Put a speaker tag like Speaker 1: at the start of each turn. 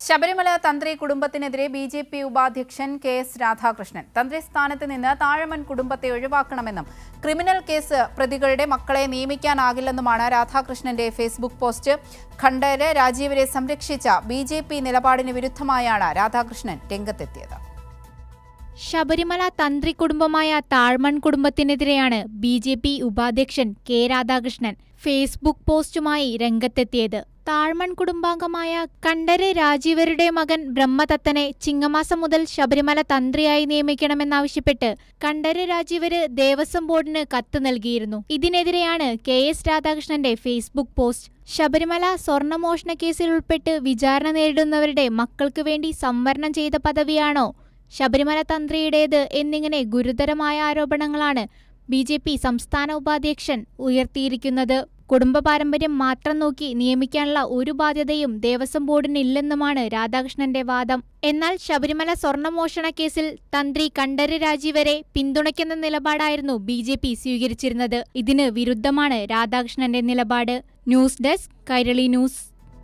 Speaker 1: ശബരിമല തന്ത്രി കുടുംബത്തിനെതിരെ ബി.ജെ.പി. ഉപാധ്യക്ഷൻ കെ.എസ്. രാധാകൃഷ്ണൻ തന്ത്രി സ്ഥാനത്ത് നിന്ന് താഴമൺ കുടുംബത്തെ ഒഴിവാക്കണമെന്നും ക്രിമിനൽ കേസ് പ്രതികളുടെ മക്കളെ നിയമിക്കാനാകില്ലെന്നുമാണ് രാധാകൃഷ്ണന്റെ ഫേസ്ബുക്ക് പോസ്റ്റ്. ഖണ്ഡര് രാജീവരെ സംരക്ഷിച്ച ബി.ജെ.പി. നിലപാടിന് വിരുദ്ധമായാണ് രാധാകൃഷ്ണൻ രംഗത്തെത്തിയത്.
Speaker 2: ശബരിമല തന്ത്രി കുടുംബമായ താഴ്മൺ കുടുംബത്തിനെതിരെയാണ് ബി.ജെ.പി. ഉപാധ്യക്ഷൻ കെ. രാധാകൃഷ്ണൻ ഫേസ്ബുക്ക് പോസ്റ്റുമായി രംഗത്തെത്തിയത്. താഴ്മൺ കുടുംബാംഗമായ ഖണ്ഡര് രാജീവരുടെ മകൻ ബ്രഹ്മദത്തനെ ചിങ്ങമാസം മുതൽ ശബരിമല തന്ത്രിയായി നിയമിക്കണമെന്നാവശ്യപ്പെട്ട് ഖണ്ഡര് രാജീവര് ദേവസ്വം ബോർഡിന് കത്ത് നൽകിയിരുന്നു. ഇതിനെതിരെയാണ് കെ.എസ്. രാധാകൃഷ്ണന്റെ ഫേസ്ബുക്ക് പോസ്റ്റ്. ശബരിമല സ്വർണ്ണമോഷണ കേസിൽ ഉൾപ്പെട്ട് വിചാരണ നേരിടുന്നവരുടെ മക്കൾക്ക് വേണ്ടി സംവരണം ചെയ്ത പദവിയാണോ ശബരിമല തന്ത്രിയുടേത് എന്നിങ്ങനെ ഗുരുതരമായ ആരോപണങ്ങളാണ് ബി.ജെ.പി. സംസ്ഥാന ഉപാധ്യക്ഷൻ ഉയർത്തിയിരിക്കുന്നത്. കുടുംബ പാരമ്പര്യം മാത്രം നോക്കി നിയമിക്കാനുള്ള ഒരു ബാധ്യതയും ദേവസ്വം ബോർഡിനില്ലെന്നുമാണ് രാധാകൃഷ്ണന്റെ വാദം. എന്നാൽ ശബരിമല സ്വർണ്ണമോഷണ കേസിൽ തന്ത്രി ഖണ്ഡര് രാജീവരെ പിന്തുണയ്ക്കുന്ന നിലപാടായിരുന്നു ബി.ജെ.പി. സ്വീകരിച്ചിരുന്നത്. ഇതിന് വിരുദ്ധമാണ് രാധാകൃഷ്ണന്റെ നിലപാട്. News desk Kairali news.